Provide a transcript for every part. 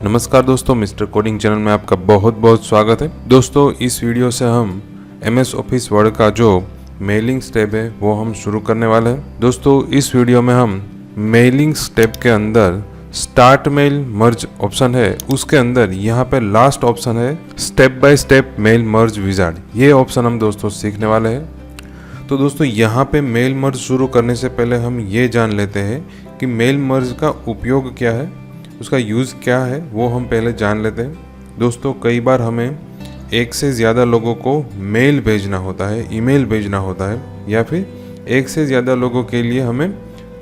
नमस्कार दोस्तों, mister coding channel में आपका बहुत बहुत स्वागत है। दोस्तों, इस वीडियो से हम MS ऑफिस वर्ड का जो मेलिंग स्टेप है वो हम शुरू करने वाले हैं। दोस्तों, इस वीडियो में हम मेलिंग स्टेप के अंदर स्टार्ट मेल मर्ज ऑप्शन है, उसके अंदर यहाँ पे लास्ट ऑप्शन है step by step mail merge wizard. ये ऑप्शन हम दोस्तों सीखने वाले हैं। तो दोस्तों, यहाँ पे मेल मर्ज शुरू करने से पहले हम ये जान लेते हैं कि मेल मर्ज का उपयोग क्या है, उसका यूज़ क्या है, वो हम पहले जान लेते हैं। दोस्तों, कई बार हमें एक से ज़्यादा लोगों को मेल भेजना होता है, ईमेल भेजना होता है, या फिर एक से ज़्यादा लोगों के लिए हमें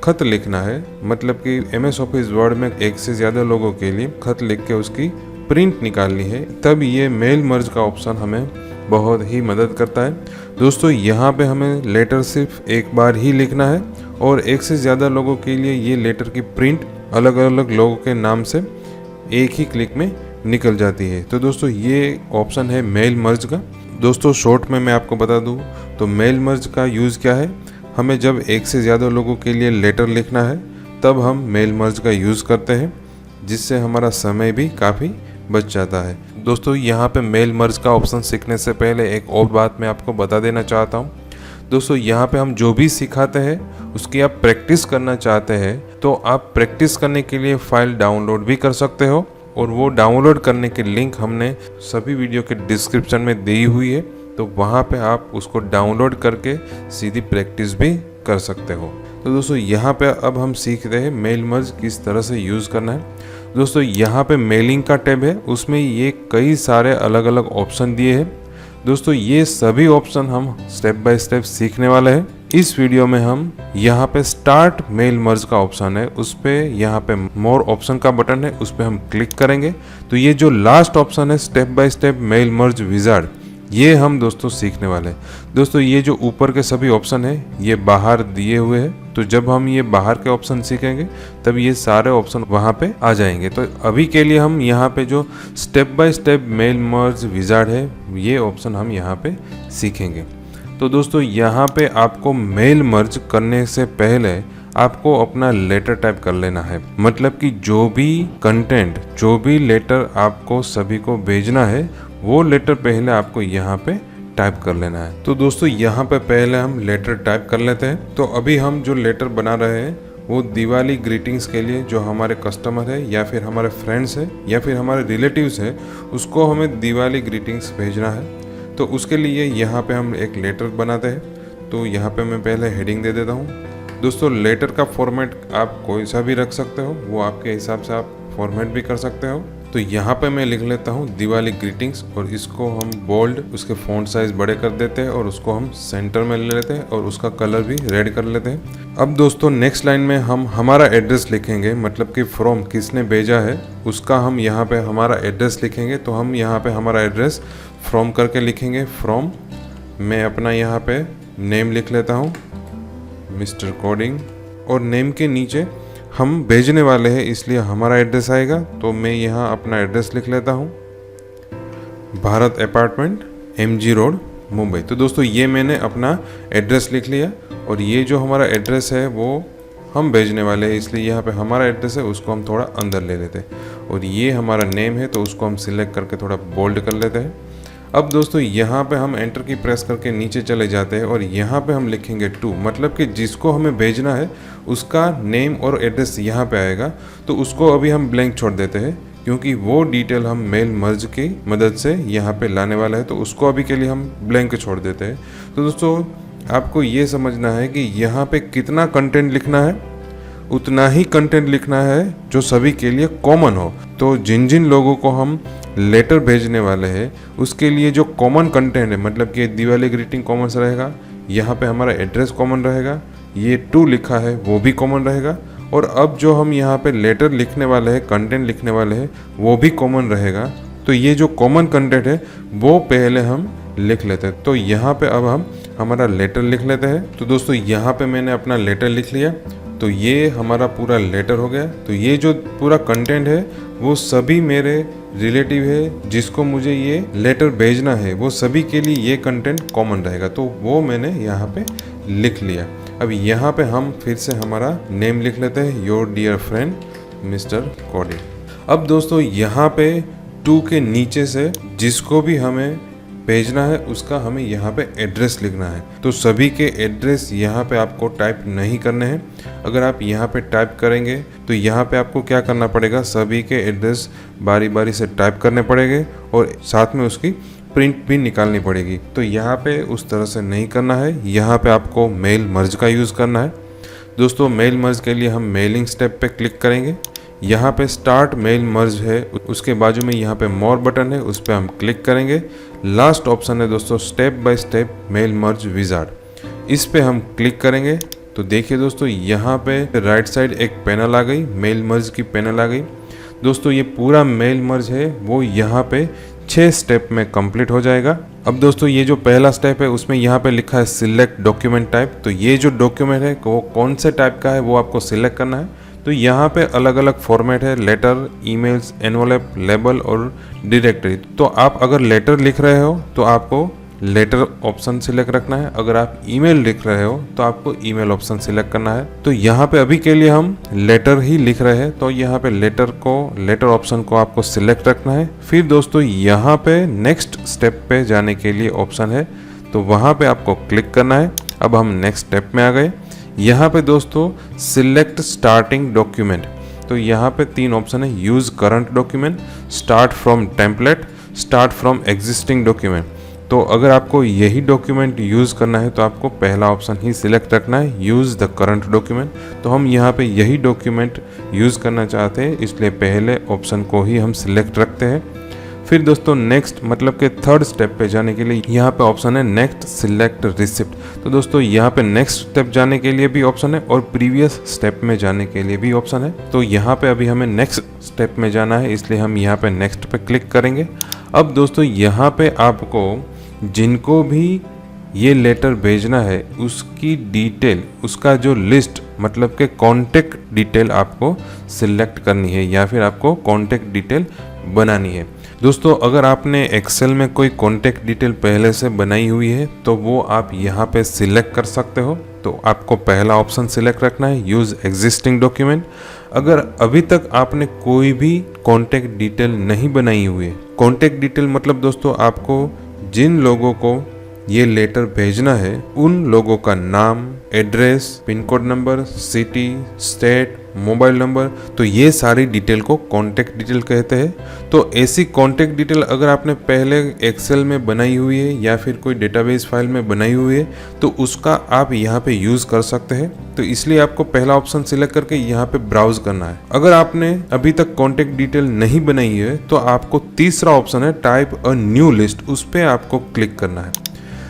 खत लिखना है। मतलब कि MS ऑफिस वर्ड में एक से ज़्यादा लोगों के लिए खत लिख के उसकी प्रिंट निकालनी है, तब ये मेल मर्ज का ऑप्शन हमें बहुत ही मदद करता है। दोस्तों, यहाँ पे हमें लेटर सिर्फ एक बार ही लिखना है और एक से ज़्यादा लोगों के लिए ये लेटर की प्रिंट अलग अलग लोगों के नाम से एक ही क्लिक में निकल जाती है। तो दोस्तों, ये ऑप्शन है मेल मर्ज का। दोस्तों, शॉर्ट में मैं आपको बता दूं तो मेल मर्ज का यूज़ क्या है। हमें जब एक से ज़्यादा लोगों के लिए लेटर लिखना है तब हम मेल मर्ज का यूज़ करते हैं, जिससे हमारा समय भी काफ़ी बच जाता है। दोस्तों, यहाँ पे मेल मर्ज का ऑप्शन सीखने से पहले एक और बात मैं आपको बता देना चाहता हूँ। दोस्तों, यहाँ पे हम जो भी सिखाते हैं उसकी आप प्रैक्टिस करना चाहते हैं तो आप प्रैक्टिस करने के लिए फाइल डाउनलोड भी कर सकते हो, और वो डाउनलोड करने की लिंक हमने सभी वीडियो के डिस्क्रिप्शन में दी हुई है। तो वहाँ पे आप उसको डाउनलोड करके सीधी प्रैक्टिस भी कर सकते हो। तो दोस्तों, यहाँ पे अब हम सीख रहे हैं मेल मर्ज किस तरह से यूज़ करना है। दोस्तों, यहाँ पे मेलिंग का टैब है, उसमें ये कई सारे अलग अलग ऑप्शन दिए हैं। दोस्तों, ये सभी ऑप्शन हम स्टेप बाय स्टेप सीखने वाले हैं। इस वीडियो में हम यहाँ पे स्टार्ट मेल मर्ज का ऑप्शन है, उस पे यहाँ पे मोर ऑप्शन का बटन है, उस पे हम क्लिक करेंगे तो ये जो लास्ट ऑप्शन है step by step mail merge wizard, ये हम दोस्तों सीखने वाले हैं। दोस्तों, ये जो ऊपर के सभी ऑप्शन है ये बाहर दिए हुए हैं, तो जब हम ये बाहर के ऑप्शन सीखेंगे तब ये सारे ऑप्शन वहाँ पे आ जाएंगे। तो अभी के लिए हम यहाँ पे जो step by step mail merge wizard है ये ऑप्शन हम यहाँ पे सीखेंगे। तो दोस्तों, यहाँ पे आपको मेल मर्ज करने से पहले आपको अपना लेटर टाइप कर लेना है। मतलब कि जो भी कंटेंट, जो भी लेटर आपको सभी को भेजना है वो लेटर पहले आपको यहाँ पे टाइप कर लेना है। तो दोस्तों, यहाँ पे पहले हम लेटर टाइप कर लेते हैं। तो अभी हम जो लेटर बना रहे हैं वो दिवाली ग्रीटिंग्स के लिए जो हमारे कस्टमर है या फिर हमारे फ्रेंड्स है या फिर हमारे रिलेटिव्स है, उसको हमें दिवाली ग्रीटिंग्स भेजना है। तो उसके लिए यहाँ पे हम एक लेटर बनाते हैं। तो यहाँ पे मैं पहले हेडिंग दे देता हूँ। दोस्तों, लेटर का फॉर्मेट आप कोई सा भी रख सकते हो, वो आपके हिसाब से आप फॉर्मेट भी कर सकते हो। तो यहाँ पे मैं लिख लेता हूँ दिवाली ग्रीटिंग्स, और इसको हम बोल्ड, उसके फॉन्ट साइज बड़े कर देते हैं और उसको हम सेंटर में ले लेते हैं और उसका कलर भी रेड कर लेते हैं। अब दोस्तों, नेक्स्ट लाइन में हम हमारा एड्रेस लिखेंगे, मतलब कि फ्रॉम किसने भेजा है उसका हम यहाँ पे हमारा एड्रेस लिखेंगे। तो हम यहाँ पे हमारा एड्रेस फ्रॉम करके लिखेंगे। फ्रॉम, मैं अपना यहाँ पे नेम लिख लेता हूँ मिस्टर कोडिंग, और नेम के नीचे हम भेजने वाले हैं इसलिए हमारा एड्रेस आएगा। तो मैं यहाँ अपना एड्रेस लिख लेता हूँ, Bharat apartment, MG road, Mumbai. तो दोस्तों, ये मैंने अपना एड्रेस लिख लिया, और ये जो हमारा एड्रेस है वो हम भेजने वाले हैं इसलिए यहाँ पे हमारा एड्रेस है उसको हम थोड़ा अंदर ले लेते हैं। और ये हमारा नेम है तो उसको हम सिलेक्ट करके थोड़ा बोल्ड कर लेते हैं। अब दोस्तों, यहाँ पे हम एंटर की प्रेस करके नीचे चले जाते हैं और यहाँ पे हम लिखेंगे टू, मतलब कि जिसको हमें भेजना है उसका नेम और एड्रेस यहाँ पे आएगा। तो उसको अभी हम ब्लैंक छोड़ देते हैं क्योंकि वो डिटेल हम मेल मर्ज की मदद से यहाँ पे लाने वाला है, तो उसको अभी के लिए हम ब्लैंक छोड़ देते हैं। तो दोस्तों, आपको ये समझना है कि यहाँ पे कितना कंटेंट लिखना है, उतना ही कंटेंट लिखना है जो सभी के लिए कॉमन हो। तो जिन जिन लोगों को हम लेटर भेजने वाले हैं उसके लिए जो कॉमन कंटेंट है, मतलब कि दिवाली ग्रीटिंग कॉमन रहेगा, यहाँ पे हमारा एड्रेस कॉमन रहेगा, ये टू लिखा है वो भी कॉमन रहेगा, और अब जो हम यहाँ पे लेटर लिखने वाले हैं, कंटेंट लिखने वाले हैं, वो भी कॉमन रहेगा। तो ये जो कॉमन कंटेंट है वो पहले हम लिख लेते हैं। तो यहाँ पे अब हम हमारा लेटर लिख लेते हैं। तो दोस्तों, यहाँ पे मैंने अपना लेटर लिख लिया, तो ये हमारा पूरा लेटर हो गया। तो ये जो पूरा कंटेंट है वो सभी मेरे रिलेटिव है जिसको मुझे ये लेटर भेजना है, वो सभी के लिए ये कंटेंट कॉमन रहेगा। तो वो मैंने यहाँ पे लिख लिया। अब यहाँ पे हम फिर से हमारा नेम लिख लेते हैं, your dear friend mister coding. अब दोस्तों यहाँ पे टू के नीचे से जिसको भी हमें भेजना है उसका हमें यहाँ पे एड्रेस लिखना है। तो सभी के एड्रेस यहाँ पे आपको टाइप नहीं करने हैं। अगर आप यहाँ पे टाइप करेंगे तो यहाँ पे आपको क्या करना पड़ेगा, सभी के एड्रेस बारी बारी से टाइप करने पड़ेंगे और साथ में उसकी प्रिंट भी निकालनी पड़ेगी। तो यहाँ पे उस तरह से नहीं करना है, यहाँ पे आपको मेल मर्ज का यूज़ करना है। दोस्तों मेल मर्ज के लिए हम मेलिंग स्टेप पे क्लिक करेंगे। यहाँ पे स्टार्ट मेल मर्ज है, उसके बाजू में यहाँ पे मोर बटन है, उस पर हम क्लिक करेंगे। लास्ट ऑप्शन है दोस्तों step by step mail merge wizard, इस पे हम क्लिक करेंगे। तो देखिए दोस्तों यहाँ पे राइट साइड एक पैनल आ गई, मेल मर्ज की पैनल आ गई। दोस्तों ये पूरा मेल मर्ज है वो यहाँ पे 6 स्टेप में कंप्लीट हो जाएगा। अब दोस्तों ये जो पहला स्टेप है उसमें यहाँ पे लिखा है सिलेक्ट डॉक्यूमेंट टाइप। तो ये जो डॉक्यूमेंट है वो कौन से टाइप का है वो आपको सिलेक्ट करना है। तो यहाँ पे अलग अलग फॉर्मेट है, लेटर, ईमेल्स, एनवलप, लेबल और डायरेक्टरी। तो आप अगर लेटर लिख रहे हो तो आपको लेटर ऑप्शन सिलेक्ट रखना है, अगर आप ईमेल लिख रहे हो तो आपको ईमेल ऑप्शन सिलेक्ट करना है। तो यहाँ पे अभी के लिए हम लेटर ही लिख रहे हैं, तो यहाँ पे लेटर ऑप्शन को आपको सिलेक्ट रखना है। फिर दोस्तों यहाँ पे नेक्स्ट स्टेप पे जाने के लिए ऑप्शन है, तो वहाँ पे आपको क्लिक करना है। अब हम नेक्स्ट स्टेप में आ गए। यहाँ पे दोस्तों सिलेक्ट स्टार्टिंग डॉक्यूमेंट, तो यहाँ पे 3 ऑप्शन है, use current document, start from template, start from existing document. तो अगर आपको यही डॉक्यूमेंट यूज़ करना है तो आपको पहला ऑप्शन ही सिलेक्ट रखना है, यूज़ द करंट डॉक्यूमेंट। तो हम यहाँ पे यही डॉक्यूमेंट यूज़ करना चाहते हैं, इसलिए पहले ऑप्शन को ही हम सिलेक्ट रखते हैं। फिर दोस्तों नेक्स्ट मतलब के थर्ड स्टेप पे जाने के लिए यहाँ पे ऑप्शन है नेक्स्ट सिलेक्ट रिसिप्ट। तो दोस्तों यहाँ पे नेक्स्ट स्टेप जाने के लिए भी ऑप्शन है और प्रीवियस स्टेप में जाने के लिए भी ऑप्शन है। तो यहाँ पे अभी हमें नेक्स्ट स्टेप में जाना है, इसलिए हम यहाँ पे नेक्स्ट पे क्लिक करेंगे। अब दोस्तों यहाँ पे आपको जिनको भी ये लेटर भेजना है उसकी डिटेल, उसका जो लिस्ट मतलब के कॉन्टेक्ट डिटेल आपको सिलेक्ट करनी है या फिर आपको कॉन्टेक्ट डिटेल बनानी है। दोस्तों अगर आपने एक्सेल में कोई कॉन्टेक्ट डिटेल पहले से बनाई हुई है तो वो आप यहाँ पे सिलेक्ट कर सकते हो। तो आपको पहला ऑप्शन सिलेक्ट रखना है, यूज़ एग्जिस्टिंग डॉक्यूमेंट। अगर अभी तक आपने कोई भी कॉन्टेक्ट डिटेल नहीं बनाई हुई है, कॉन्टेक्ट डिटेल मतलब दोस्तों आपको जिन लोगों को ये लेटर भेजना है उन लोगों का नाम, address, pin code number, city, state, mobile number, तो ये सारी डिटेल को कॉन्टेक्ट डिटेल कहते हैं। तो ऐसी कॉन्टेक्ट डिटेल अगर आपने पहले एक्सेल में बनाई हुई है या फिर कोई डेटाबेस फाइल में बनाई हुई है तो उसका आप यहाँ पे यूज़ कर सकते हैं। तो इसलिए आपको पहला ऑप्शन सिलेक्ट करके यहाँ पे ब्राउज करना है। अगर आपने अभी तक कॉन्टेक्ट डिटेल नहीं बनाई है तो आपको तीसरा ऑप्शन है टाइप अ न्यू लिस्ट, उस पर आपको क्लिक करना है।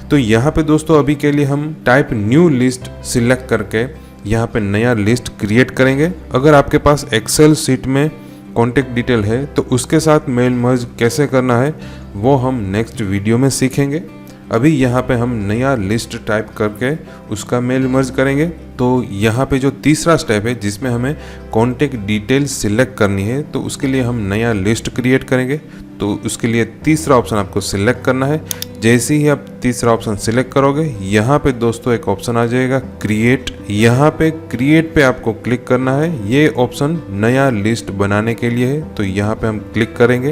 तो यहाँ पे दोस्तों अभी के लिए हम टाइप न्यू लिस्ट सिलेक्ट करके यहाँ पे नया लिस्ट क्रिएट करेंगे। अगर आपके पास एक्सेल शीट में कॉन्टेक्ट डिटेल है तो उसके साथ मेल मर्ज कैसे करना है वो हम नेक्स्ट वीडियो में सीखेंगे। अभी यहाँ पे हम नया लिस्ट टाइप करके उसका मेल मर्ज करेंगे। तो यहाँ पे जो तीसरा स्टेप है जिसमें हमें कॉन्टेक्ट डिटेल सिलेक्ट करनी है तो उसके लिए हम नया लिस्ट क्रिएट करेंगे। तो उसके लिए तीसरा ऑप्शन आपको सिलेक्ट करना है। जैसे ही आप तीसरा ऑप्शन सिलेक्ट करोगे यहाँ पे दोस्तों एक ऑप्शन आ जाएगा क्रिएट। यहाँ पे क्रिएट पे आपको क्लिक करना है। ये ऑप्शन नया लिस्ट बनाने के लिए है, तो यहाँ पे हम क्लिक करेंगे।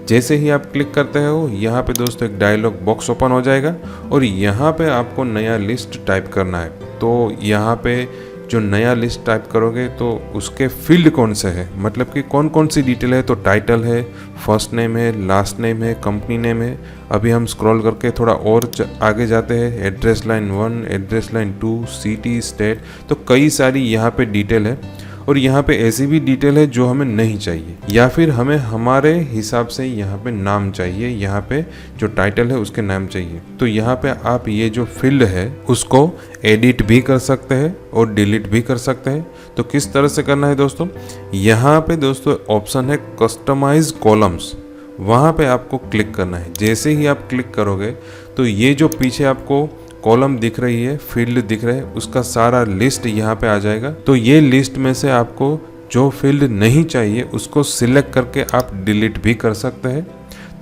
जैसे ही आप क्लिक करते हो यहाँ पे दोस्तों एक डायलॉग बॉक्स ओपन हो जाएगा और यहाँ पे आपको नया लिस्ट टाइप करना है। तो यहाँ पे जो नया लिस्ट टाइप करोगे तो उसके फील्ड कौन से है, मतलब कि कौन कौन सी डिटेल है। तो टाइटल है, फर्स्ट नेम है, लास्ट नेम है, कंपनी नेम है। अभी हम स्क्रॉल करके थोड़ा और आगे जाते हैं, address line 1, address line 2, city, state, तो कई सारी यहाँ पे डिटेल है। और यहाँ पे ऐसी भी डिटेल है जो हमें नहीं चाहिए या फिर हमें हमारे हिसाब से यहाँ पे नाम चाहिए, यहाँ पे जो टाइटल है उसके नाम चाहिए। तो यहाँ पे आप ये जो फील्ड है उसको एडिट भी कर सकते हैं और डिलीट भी कर सकते हैं। तो किस तरह से करना है दोस्तों, यहाँ पे दोस्तों ऑप्शन है कस्टमाइज कॉलम्स, वहाँ पे आपको क्लिक करना है। जैसे ही आप क्लिक करोगे तो ये जो पीछे आपको कॉलम दिख रही है, फील्ड दिख रहे हैं, उसका सारा लिस्ट यहाँ पे आ जाएगा। तो ये लिस्ट में से आपको जो फील्ड नहीं चाहिए उसको सिलेक्ट करके आप डिलीट भी कर सकते हैं।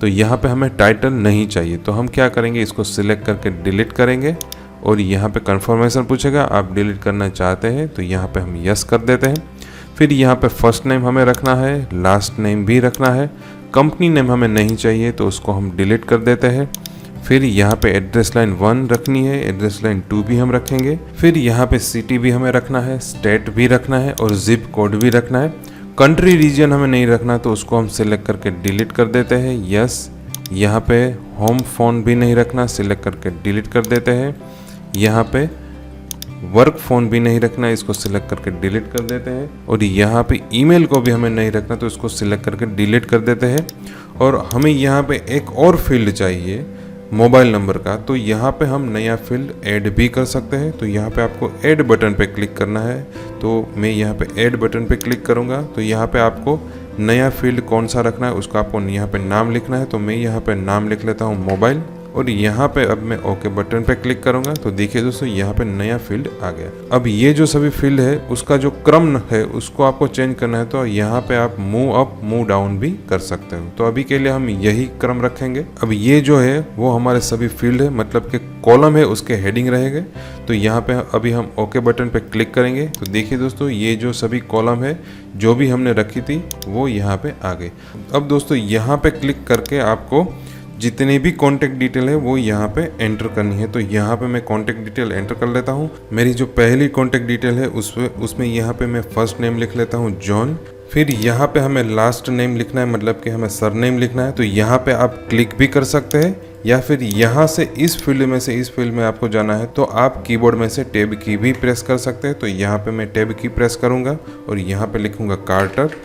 तो यहाँ पे हमें टाइटल नहीं चाहिए तो हम क्या करेंगे, इसको सिलेक्ट करके डिलीट करेंगे और यहाँ पे कंफर्मेशन पूछेगा, आप डिलीट करना चाहते हैं तो यहाँ पे हम यस कर देते हैं। फिर यहाँ पे फर्स्ट नेम हमें रखना है, लास्ट नेम भी रखना है। कंपनी नेम हमें नहीं चाहिए तो उसको हम डिलीट कर देते हैं। फिर यहाँ पे एड्रेस लाइन 1 रखनी है, एड्रेस लाइन 2 भी हम रखेंगे। फिर यहाँ पे सिटी भी हमें रखना है, स्टेट भी रखना है और जिप कोड भी रखना है। कंट्री रीजन हमें नहीं रखना तो उसको हम सिलेक्ट करके डिलीट कर देते हैं, यस। यहाँ पे होम फ़ोन भी नहीं रखना, सिलेक्ट करके डिलीट कर देते हैं। यहाँ पे वर्क फ़ोन भी नहीं रखना, इसको सिलेक्ट करके डिलीट कर देते हैं। और यहाँ पे ईमेल को भी हमें नहीं रखना तो इसको सिलेक्ट करके डिलीट कर देते हैं। और हमें यहाँ पे एक और फील्ड चाहिए मोबाइल नंबर का, तो यहाँ पे हम नया फील्ड ऐड भी कर सकते हैं। तो यहाँ पे आपको ऐड बटन पे क्लिक करना है, तो मैं यहाँ पे ऐड बटन पे क्लिक करूँगा। तो यहाँ पे आपको नया फील्ड कौन सा रखना है उसका आपको यहाँ पे नाम लिखना है। तो मैं यहाँ पे नाम लिख लेता हूँ मोबाइल, और यहाँ पे अब मैं ओके बटन पे क्लिक करूँगा। तो देखिए दोस्तों यहाँ पे नया फील्ड आ गया। अब ये जो सभी फील्ड है उसका जो क्रम है उसको आपको चेंज करना है, तो यहाँ पे आप मूव अप मूव डाउन भी कर सकते हो। तो अभी के लिए हम यही क्रम रखेंगे। अब ये जो है वो हमारे सभी फील्ड है, मतलब कि कॉलम है उसके हेडिंग रहेंगे। तो यहाँ पे अभी हम ओके बटन पे क्लिक करेंगे। तो देखिए दोस्तों ये जो सभी कॉलम है जो भी हमने रखी थी वो यहाँ पे आ गए। अब दोस्तों यहाँ पे क्लिक करके आपको जितनी भी कॉन्टैक्ट डिटेल है वो यहाँ पे एंटर करनी है। तो यहाँ पे मैं कॉन्टैक्ट डिटेल एंटर कर लेता हूँ। मेरी जो पहली कॉन्टैक्ट डिटेल है उसमें यहाँ पे मैं फर्स्ट नेम लिख लेता हूँ जॉन। फिर यहाँ पे हमें लास्ट नेम लिखना है, मतलब कि हमें सरनेम लिखना है। तो यहाँ पे आप क्लिक भी कर सकते हैं, या फिर यहाँ से इस फील्ड में से इस फील्ड में आपको जाना है तो आप कीबोर्ड में से टैब की भी प्रेस कर सकते हैं। तो यहाँ पे मैं टैब की प्रेस करूँगा और यहाँ पे लिखूँगा कार्टर।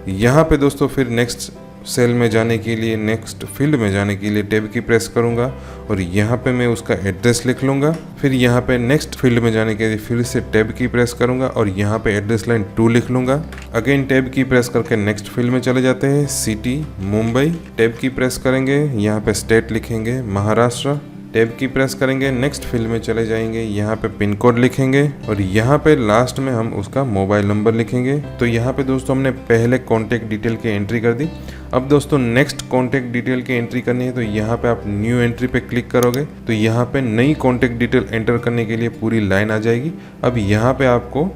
यहाँ पे दोस्तों फिर नेक्स्ट सेल में जाने के लिए, नेक्स्ट फील्ड में जाने के लिए टैब की प्रेस करूंगा और यहाँ पे मैं उसका एड्रेस लिख लूँगा। फिर यहाँ पे नेक्स्ट फील्ड में जाने के लिए फिर से टैब की प्रेस करूंगा और यहाँ पे एड्रेस लाइन 2 लिख लूँगा। अगेन टैब की प्रेस करके नेक्स्ट फील्ड में चले जाते हैं, सिटी मुंबई। टैब की प्रेस करेंगे, यहाँ पे स्टेट लिखेंगे महाराष्ट्र। टैब की प्रेस करेंगे, नेक्स्ट फील्ड में चले जाएंगे, यहाँ पे पिन कोड लिखेंगे और यहाँ पे लास्ट में हम उसका मोबाइल नंबर लिखेंगे। तो यहाँ पे दोस्तों हमने पहले कॉन्टैक्ट डिटेल की एंट्री कर दी। अब दोस्तों नेक्स्ट कॉन्टैक्ट डिटेल की एंट्री करनी है, तो यहाँ पे आप न्यू एंट्री पे क्लिक करोगे तो यहाँ पे नई कॉन्टैक्ट डिटेल एंटर करने के लिए पूरी लाइन आ जाएगी। अब यहाँ पे आपको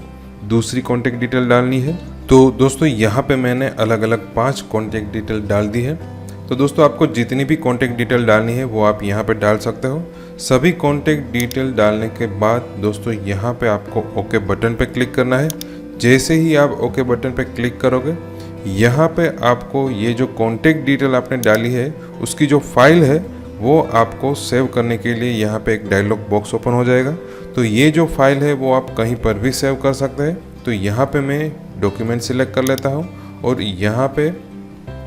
दूसरी कॉन्टैक्ट डिटेल डालनी है। तो दोस्तों यहाँ पे मैंने अलग अलग 5 कॉन्टैक्ट डिटेल डाल दी है। तो दोस्तों आपको जितनी भी कॉन्टैक्ट डिटेल डालनी है वो आप यहाँ पे डाल सकते हो। सभी कॉन्टैक्ट डिटेल डालने के बाद दोस्तों यहाँ पे आपको ओके बटन पे क्लिक करना है। जैसे ही आप ओके बटन पे क्लिक करोगे यहाँ पे आपको ये जो कॉन्टैक्ट डिटेल आपने डाली है उसकी जो फाइल है वो आपको सेव करने के लिए यहाँ पे एक डायलॉग बॉक्स ओपन हो जाएगा। तो ये जो फाइल है वो आप कहीं पर भी सेव कर सकते हैं। तो यहाँ पे मैं डॉक्यूमेंट सिलेक्ट कर लेता हूँ और यहाँ पे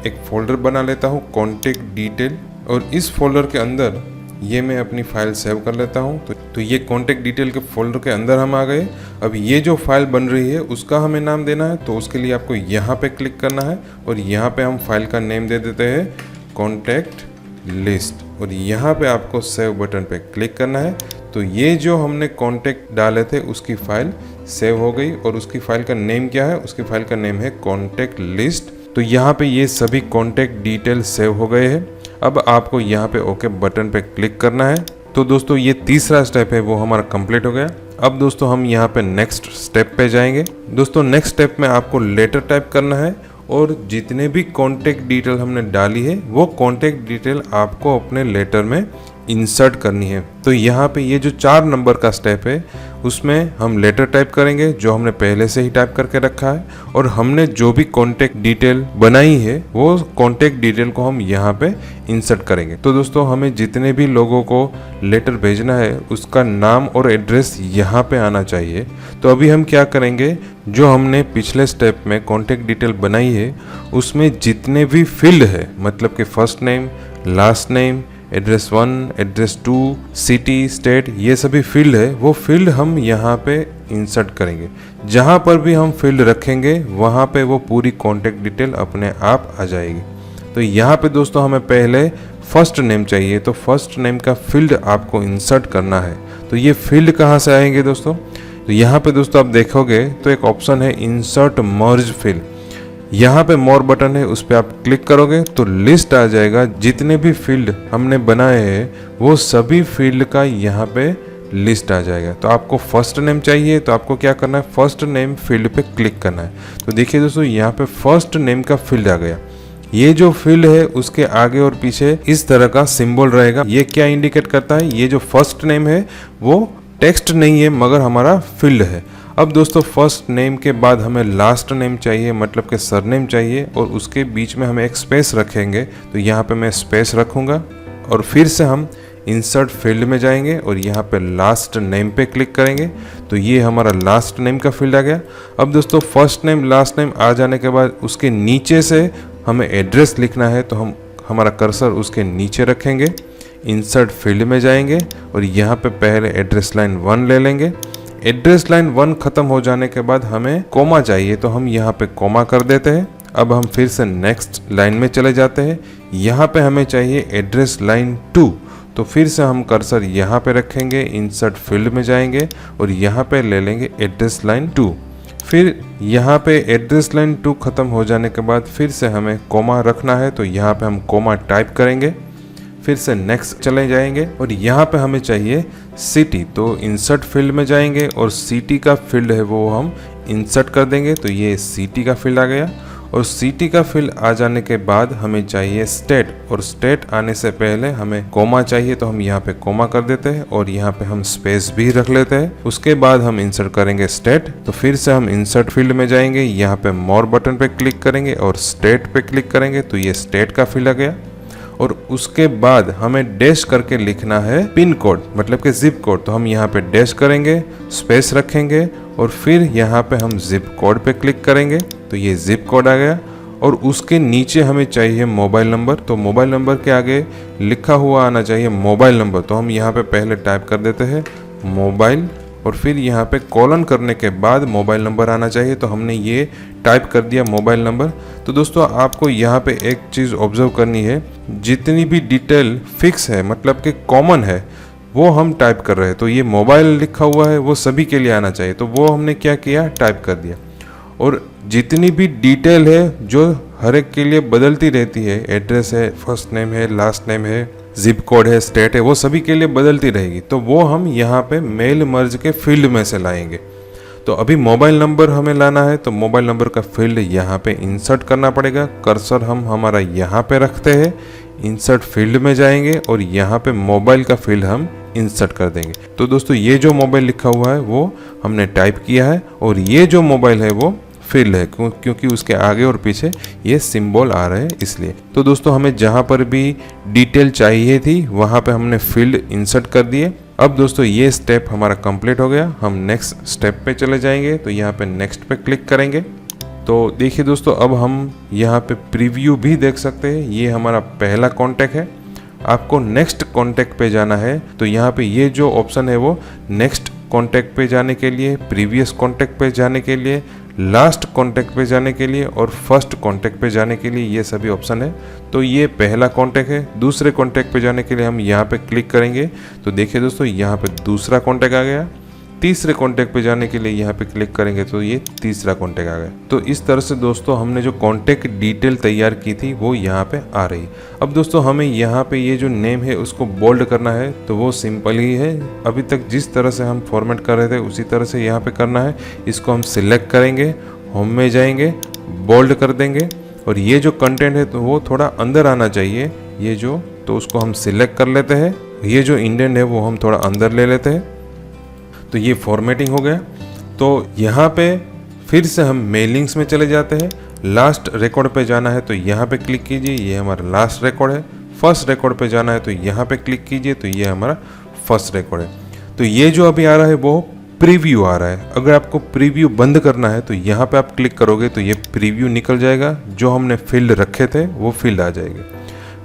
एक फोल्डर बना लेता हूँ कॉन्टैक्ट डिटेल, और इस फोल्डर के अंदर ये मैं अपनी फाइल सेव कर लेता हूँ। तो ये कॉन्टैक्ट डिटेल के फोल्डर के अंदर हम आ गए। अब ये जो फाइल बन रही है उसका हमें नाम देना है, तो उसके लिए आपको यहाँ पे क्लिक करना है और यहाँ पे हम फाइल का नेम दे देते हैं कॉन्टैक्ट लिस्ट, और यहाँ पे आपको सेव बटन पे क्लिक करना है। तो ये जो हमने कॉन्टैक्ट डाले थे उसकी फाइल सेव हो गई, और उसकी फाइल का नेम क्या है, उसकी फाइल का नेम है कॉन्टैक्ट लिस्ट। तो यहाँ पे ये सभी कॉन्टैक्ट डिटेल सेव हो गए हैं। अब आपको यहाँ पे ओके बटन पे क्लिक करना है। तो दोस्तों ये तीसरा स्टेप है वो हमारा कंप्लीट हो गया। अब दोस्तों हम यहाँ पे नेक्स्ट स्टेप पे जाएंगे। दोस्तों नेक्स्ट स्टेप में आपको लेटर टाइप करना है, और जितने भी कॉन्टैक्ट डिटेल हमने डाली है वो कॉन्टैक्ट डिटेल आपको अपने लेटर में इंसर्ट करनी है। तो यहाँ पे ये जो 4 नंबर का स्टेप है उसमें हम लेटर टाइप करेंगे जो हमने पहले से ही टाइप करके रखा है, और हमने जो भी कॉन्टैक्ट डिटेल बनाई है वो कॉन्टैक्ट डिटेल को हम यहाँ पे इंसर्ट करेंगे। तो दोस्तों हमें जितने भी लोगों को लेटर भेजना है उसका नाम और एड्रेस यहाँ पे आना चाहिए। तो अभी हम क्या करेंगे, जो हमने पिछले स्टेप में कॉन्टैक्ट डिटेल बनाई है उसमें जितने भी फील्ड है, मतलब कि first name, last name, address 1, address 2, city, state, ये सभी फील्ड है वो फील्ड हम यहाँ पे इंसर्ट करेंगे। जहाँ पर भी हम फील्ड रखेंगे वहाँ पे वो पूरी कॉन्टैक्ट डिटेल अपने आप आ जाएगी। तो यहाँ पे दोस्तों हमें पहले फर्स्ट नेम चाहिए, तो फर्स्ट नेम का फील्ड आपको इंसर्ट करना है। तो ये फील्ड कहाँ से आएंगे दोस्तों, तो यहाँ पे दोस्तों आप देखोगे तो एक ऑप्शन है इंसर्ट मर्ज फील्ड। यहाँ पे मोर बटन है, उस पर आप क्लिक करोगे तो लिस्ट आ जाएगा। जितने भी फील्ड हमने बनाए हैं वो सभी फील्ड का यहाँ पे लिस्ट आ जाएगा। तो आपको फर्स्ट नेम चाहिए तो आपको क्या करना है, फर्स्ट नेम फील्ड पे क्लिक करना है। तो देखिए दोस्तों यहाँ पे फर्स्ट नेम का फील्ड आ गया। ये जो फील्ड है उसके आगे और पीछे इस तरह का सिंबल रहेगा। ये क्या इंडिकेट करता है, ये जो फर्स्ट नेम है वो टेक्स्ट नहीं है मगर हमारा फील्ड है। अब दोस्तों फर्स्ट नेम के बाद हमें लास्ट नेम चाहिए, मतलब कि सरनेम चाहिए, और उसके बीच में हम एक स्पेस रखेंगे। तो यहाँ पे मैं स्पेस रखूँगा और फिर से हम इंसर्ट फील्ड में जाएंगे और यहाँ पे लास्ट नेम पे क्लिक करेंगे। तो ये हमारा लास्ट नेम का फील्ड आ गया। अब दोस्तों फर्स्ट नेम लास्ट नेम आ जाने के बाद उसके नीचे से हमें एड्रेस लिखना है। तो हम हमारा कर्सर उसके नीचे रखेंगे, इंसर्ट फील्ड में जाएंगे और यहाँ पे पहले एड्रेस लाइन 1 ले लेंगे। एड्रेस लाइन 1 खत्म हो जाने के बाद हमें कोमा चाहिए, तो हम यहाँ पे कोमा कर देते हैं। अब हम फिर से नेक्स्ट लाइन में चले जाते हैं। यहाँ पे हमें चाहिए एड्रेस लाइन 2, तो फिर से हम कर्सर यहाँ पे रखेंगे, इंसर्ट फील्ड में जाएंगे और यहाँ पे ले लेंगे एड्रेस लाइन 2। फिर यहाँ पे एड्रेस लाइन 2 खत्म हो जाने के बाद फिर से हमें कोमा रखना है। तो यहाँ पे हम कोमा टाइप करेंगे, फिर से नेक्स्ट चले जाएंगे और यहाँ पे हमें चाहिए सिटी। तो इंसर्ट फील्ड में जाएंगे और सिटी का फील्ड है वो हम इंसर्ट कर देंगे। तो ये सिटी का फील्ड आ गया। और सिटी का फील्ड आ जाने के बाद हमें चाहिए स्टेट, और स्टेट आने से पहले हमें कोमा चाहिए। तो हम यहाँ पे कोमा कर देते हैं और यहाँ पे हम स्पेस भी रख लेते हैं। उसके बाद हम इंसर्ट करेंगे स्टेट। तो फिर से हम इंसर्ट फील्ड में जाएंगे, यहाँ पे मोर बटन पे क्लिक करेंगे और स्टेट पे क्लिक करेंगे। तो ये स्टेट का फील्ड आ गया। और उसके बाद हमें डैश करके लिखना है पिन कोड, मतलब कि जिप कोड। तो हम यहाँ पे डैश करेंगे, स्पेस रखेंगे और फिर यहाँ पे हम जिप कोड पे क्लिक करेंगे। तो ये जिप कोड आ गया। और उसके नीचे हमें चाहिए मोबाइल नंबर। तो मोबाइल नंबर के आगे लिखा हुआ आना चाहिए मोबाइल नंबर। तो हम यहाँ पे पहले टाइप कर देते हैं मोबाइल और फिर यहाँ पे कॉलन करने के बाद मोबाइल नंबर आना चाहिए। तो हमने ये टाइप कर दिया मोबाइल नंबर। तो दोस्तों आपको यहाँ पे एक चीज़ ऑब्जर्व करनी है, जितनी भी डिटेल फिक्स है मतलब कि कॉमन है वो हम टाइप कर रहे हैं। तो ये मोबाइल लिखा हुआ है वो सभी के लिए आना चाहिए, तो वो हमने क्या किया, टाइप कर दिया। और जितनी भी डिटेल है जो हर एक के लिए बदलती रहती है, एड्रेस है, फर्स्ट नेम है, लास्ट नेम है, जिप कोड है, स्टेट है, वो सभी के लिए बदलती रहेगी। तो वो हम यहाँ पे मेल मर्ज के फील्ड में से लाएंगे। तो अभी मोबाइल नंबर हमें लाना है, तो मोबाइल नंबर का फील्ड यहाँ पे इंसर्ट करना पड़ेगा। कर्सर हम हमारा यहाँ पे रखते हैं, इंसर्ट फील्ड में जाएंगे और यहाँ पे मोबाइल का फील्ड हम इंसर्ट कर देंगे। तो दोस्तों ये जो मोबाइल लिखा हुआ है वो हमने टाइप किया है और ये जो मोबाइल है वो फील्ड है, क्योंकि उसके आगे और पीछे ये सिंबल आ रहे हैं इसलिए। तो दोस्तों हमें जहाँ पर भी डिटेल चाहिए थी वहाँ पे हमने फील्ड इंसर्ट कर दिए। अब दोस्तों ये स्टेप हमारा कंप्लीट हो गया। हम नेक्स्ट स्टेप पे चले जाएंगे। तो यहाँ पे नेक्स्ट पे क्लिक करेंगे। तो देखिए दोस्तों अब हम यहाँ पे प्रीव्यू भी देख सकते हैं। ये हमारा पहला कॉन्टैक्ट है। आपको नेक्स्ट कॉन्टैक्ट पे जाना है, तो यहाँ पे ये जो ऑप्शन है वो नेक्स्ट कॉन्टैक्ट पे जाने के लिए, प्रीवियस कॉन्टैक्ट पे जाने के लिए, लास्ट कॉन्टैक्ट पे जाने के लिए और फर्स्ट कॉन्टैक्ट पे जाने के लिए, ये सभी ऑप्शन है। तो ये पहला कॉन्टैक्ट है। दूसरे कॉन्टैक्ट पे जाने के लिए हम यहाँ पे क्लिक करेंगे। तो देखिए दोस्तों यहाँ पे दूसरा कॉन्टैक्ट आ गया। तीसरे कॉन्टैक्ट पे जाने के लिए यहाँ पे क्लिक करेंगे तो ये तीसरा कॉन्टैक्ट आ गया। तो इस तरह से दोस्तों हमने जो कॉन्टैक्ट डिटेल तैयार की थी वो यहाँ पे आ रही। अब दोस्तों हमें यहाँ पे ये जो नेम है उसको बोल्ड करना है, तो वो सिंपल ही है। अभी तक जिस तरह से हम फॉर्मेट कर रहे थे उसी तरह से यहाँ पे करना है। इसको हम सिलेक्ट करेंगे, होम में जाएंगे, बोल्ड कर देंगे और ये जो कंटेंट है तो वो थोड़ा अंदर आना चाहिए, ये जो, तो उसको हम सिलेक्ट कर लेते हैं। ये जो इंडेंट है वो हम थोड़ा अंदर ले लेते हैं। तो ये फॉर्मेटिंग हो गया। तो यहाँ पे फिर से हम मेलिंग्स में चले जाते हैं। लास्ट रिकॉर्ड पे जाना है तो यहाँ पे क्लिक कीजिए, ये हमारा लास्ट रिकॉर्ड है। फर्स्ट रिकॉर्ड पे जाना है तो यहाँ पे क्लिक कीजिए, तो ये हमारा फर्स्ट रिकॉर्ड है। तो ये जो अभी आ रहा है वो प्रीव्यू आ रहा है। अगर आपको प्रीव्यू बंद करना है तो यहाँ पे आप क्लिक करोगे तो ये प्रीव्यू निकल जाएगा। जो हमने फील्ड रखे थे वो फील्ड आ जाएगी।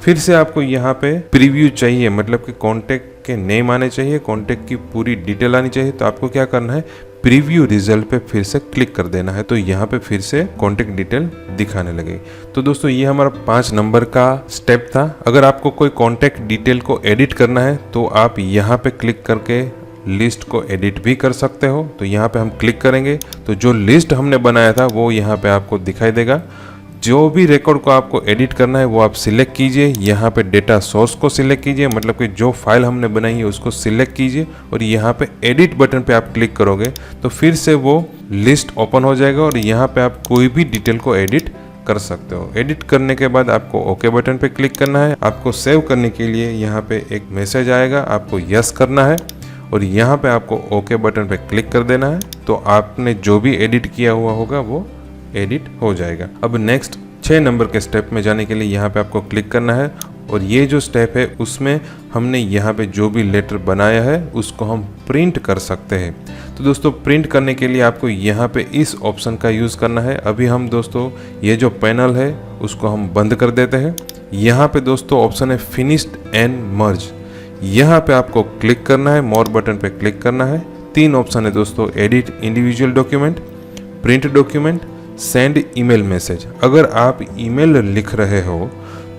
फिर से आपको यहाँ पे प्रीव्यू चाहिए, मतलब कि कॉन्टैक्ट के नेम आने चाहिए, कॉन्टैक्ट की पूरी डिटेल आनी चाहिए। तो आपको क्या करना है, प्रीव्यू रिजल्ट पे फिर से क्लिक कर देना है। तो यहाँ पे फिर से कॉन्टैक्ट डिटेल दिखाने लगेगी। तो दोस्तों ये हमारा 5 नंबर का स्टेप था। अगर आपको कोई कॉन्टैक्ट डिटेल को एडिट करना है तो आप यहाँ पे क्लिक करके लिस्ट को एडिट भी कर सकते हो। तो यहाँ पे हम क्लिक करेंगे तो जो लिस्ट हमने बनाया था वो यहाँ पे आपको दिखाई देगा। जो भी रिकॉर्ड को आपको एडिट करना है वो आप सिलेक्ट कीजिए। यहाँ पे डेटा सोर्स को सिलेक्ट कीजिए, मतलब कि जो फाइल हमने बनाई है उसको सिलेक्ट कीजिए और यहाँ पे एडिट बटन पे आप क्लिक करोगे तो फिर से वो लिस्ट ओपन हो जाएगा और यहाँ पे आप कोई भी डिटेल को एडिट कर सकते हो। एडिट करने के बाद आपको ओके बटन पे क्लिक करना है। आपको सेव करने के लिए यहाँ पे एक मैसेज आएगा, आपको यस करना है और यहाँ पे आपको ओके बटन पे क्लिक कर देना है। तो आपने जो भी एडिट किया हुआ होगा वो एडिट हो जाएगा। अब नेक्स्ट 6 नंबर के स्टेप में जाने के लिए यहाँ पे आपको क्लिक करना है और ये जो स्टेप है उसमें हमने यहाँ पे जो भी लेटर बनाया है उसको हम प्रिंट कर सकते हैं। तो दोस्तों प्रिंट करने के लिए आपको यहाँ पे इस ऑप्शन का यूज़ करना है। अभी हम दोस्तों ये जो पैनल है उसको हम बंद कर देते हैं। यहाँ पे दोस्तों ऑप्शन है फिनिश्ड एंड मर्ज, यहाँ पे आपको क्लिक करना है, मोर बटन पे क्लिक करना है। 3 ऑप्शन है दोस्तों, edit individual document, print document, send email message. अगर आप ईमेल लिख रहे हो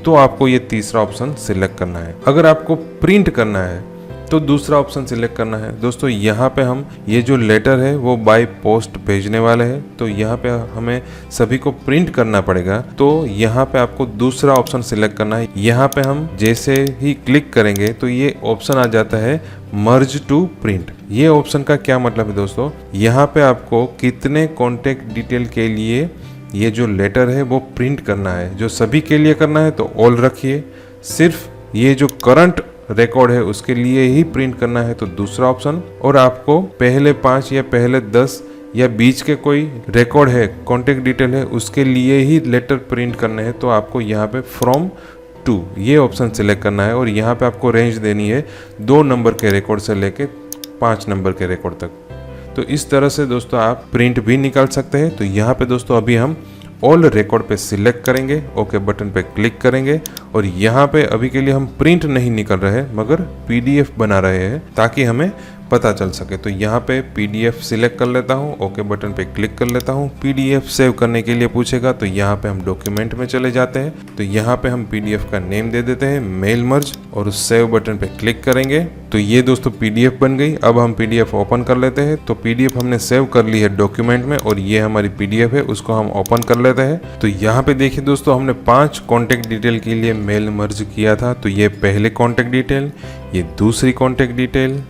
तो आपको ये तीसरा ऑप्शन सिलेक्ट करना है। अगर आपको प्रिंट करना है तो दूसरा ऑप्शन सिलेक्ट करना है। दोस्तों यहाँ पे हम ये जो लेटर है वो बाय पोस्ट भेजने वाले हैं, तो यहाँ पे हमें सभी को प्रिंट करना पड़ेगा। तो यहाँ पे आपको दूसरा ऑप्शन सिलेक्ट करना है। यहाँ पे हम जैसे ही क्लिक करेंगे तो ये ऑप्शन आ जाता है मर्ज टू प्रिंट। ये ऑप्शन का क्या मतलब है दोस्तों, यहाँ पे आपको कितने कॉन्टेक्ट डिटेल के लिए ये जो लेटर है वो प्रिंट करना है। जो सभी के लिए करना है तो ऑल रखिए, सिर्फ ये जो करंट रिकॉर्ड है उसके लिए ही प्रिंट करना है तो दूसरा ऑप्शन, और आपको पहले 5 या पहले 10 या बीच के कोई रिकॉर्ड है, कॉन्टेक्ट डिटेल है, उसके लिए ही लेटर प्रिंट करने हैं तो आपको यहाँ पे फ्रॉम टू ये ऑप्शन सिलेक्ट करना है। और यहाँ पे आपको रेंज देनी है 2 नंबर के रिकॉर्ड से लेके 5 नंबर के रिकॉर्ड तक। तो इस तरह से दोस्तों आप प्रिंट भी निकाल सकते हैं। तो यहाँ पे दोस्तों अभी हम ऑल रिकॉर्ड पे सिलेक्ट करेंगे, ओके बटन पे क्लिक करेंगे और यहाँ पे अभी के लिए हम प्रिंट नहीं निकल रहे हैं मगर पीडीएफ बना रहे हैं ताकि हमें पता चल सके। तो यहाँ पे पीडीएफ सिलेक्ट कर लेता हूँ, ओके बटन पे क्लिक कर लेता हूँ। पीडीएफ सेव करने के लिए पूछेगा तो यहाँ पे हम डॉक्यूमेंट में चले जाते हैं। तो यहाँ पे हम पीडीएफ का नेम दे देते हैं मेल मर्ज और उस सेव बटन पे क्लिक करेंगे तो ये दोस्तों पीडीएफ बन गई। अब हम पीडीएफ ओपन कर लेते हैं। तो पीडीएफ हमने सेव कर ली है डॉक्यूमेंट में और ये हमारी पीडीएफ है, उसको हम ओपन कर लेते हैं। तो यहाँ पे देखिए दोस्तों हमने 5 कॉन्टेक्ट डिटेल के लिए मेल मर्ज किया था। तो ये पहले कॉन्टेक्ट डिटेल, ये दूसरी कॉन्टेक्ट डिटेल,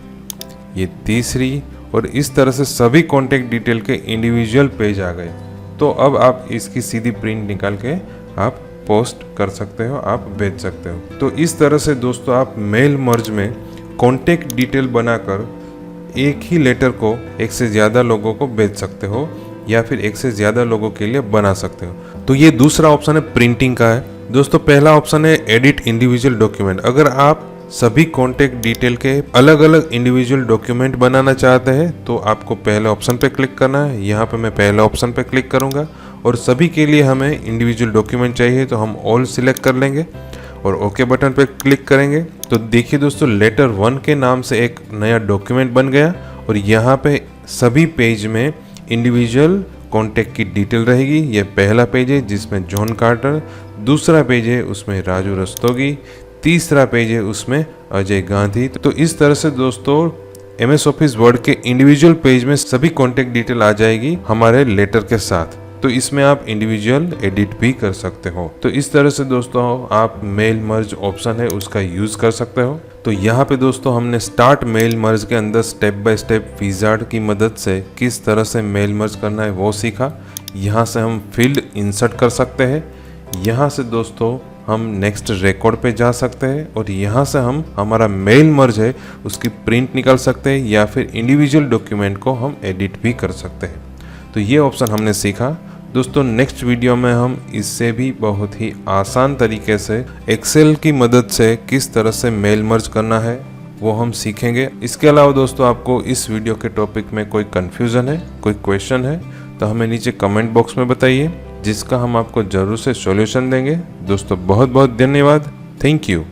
ये तीसरी, और इस तरह से सभी कॉन्टेक्ट डिटेल के इंडिविजुअल पेज आ गए। तो अब आप इसकी सीधी प्रिंट निकाल के आप पोस्ट कर सकते हो, आप भेज सकते हो। तो इस तरह से दोस्तों आप मेल मर्ज में कॉन्टेक्ट डिटेल बनाकर एक ही लेटर को एक से ज़्यादा लोगों को भेज सकते हो या फिर एक से ज़्यादा लोगों के लिए बना सकते हो। तो ये दूसरा ऑप्शन है प्रिंटिंग का है। दोस्तों पहला ऑप्शन है एडिट इंडिविजुअल डॉक्यूमेंट। अगर आप सभी कॉन्टेक्ट डिटेल के अलग अलग इंडिविजुअल डॉक्यूमेंट बनाना चाहते हैं तो आपको पहले ऑप्शन पे क्लिक करना है। यहाँ पे मैं पहले ऑप्शन पे क्लिक करूँगा और सभी के लिए हमें इंडिविजुअल डॉक्यूमेंट चाहिए तो हम ऑल सिलेक्ट कर लेंगे और ओके बटन पे क्लिक करेंगे। तो देखिए दोस्तों लेटर 1 के नाम से एक नया डॉक्यूमेंट बन गया और यहाँ पे सभी पेज में इंडिविजुअल कॉन्टेक्ट की डिटेल रहेगी। ये पहला पेज है जिसमें जॉन कार्टर, दूसरा पेज है उसमें राजू रस्तोगी, तीसरा पेज है उसमें अजय गांधी। तो इस तरह से दोस्तों एमएस ऑफिस वर्ड के इंडिविजुअल पेज में सभी कॉन्टेक्ट डिटेल आ जाएगी हमारे लेटर के साथ। तो इसमें आप इंडिविजुअल एडिट भी कर सकते हो। तो इस तरह से दोस्तों आप मेल मर्ज ऑप्शन है उसका यूज कर सकते हो। तो यहाँ पे दोस्तों हमने स्टार्ट मेल मर्ज के अंदर स्टेप बाय स्टेप विजार्ड की मदद से किस तरह से मेल मर्ज करना है वो सीखा। यहाँ से हम फील्ड इंसर्ट कर सकते हैं। यहाँ से दोस्तों हम नेक्स्ट रिकॉर्ड पे जा सकते हैं और यहाँ से हम हमारा मेल मर्ज है उसकी प्रिंट निकाल सकते हैं या फिर इंडिविजुअल डॉक्यूमेंट को हम एडिट भी कर सकते हैं। तो ये ऑप्शन हमने सीखा। दोस्तों नेक्स्ट वीडियो में हम इससे भी बहुत ही आसान तरीके से एक्सेल की मदद से किस तरह से मेल मर्ज करना है वो हम सीखेंगे। इसके अलावा दोस्तों आपको इस वीडियो के टॉपिक में कोई कन्फ्यूज़न है, कोई क्वेश्चन है तो हमें नीचे कमेंट बॉक्स में बताइए जिसका हम आपको ज़रूर से सॉल्यूशन देंगे। दोस्तों बहुत बहुत धन्यवाद। Thank you.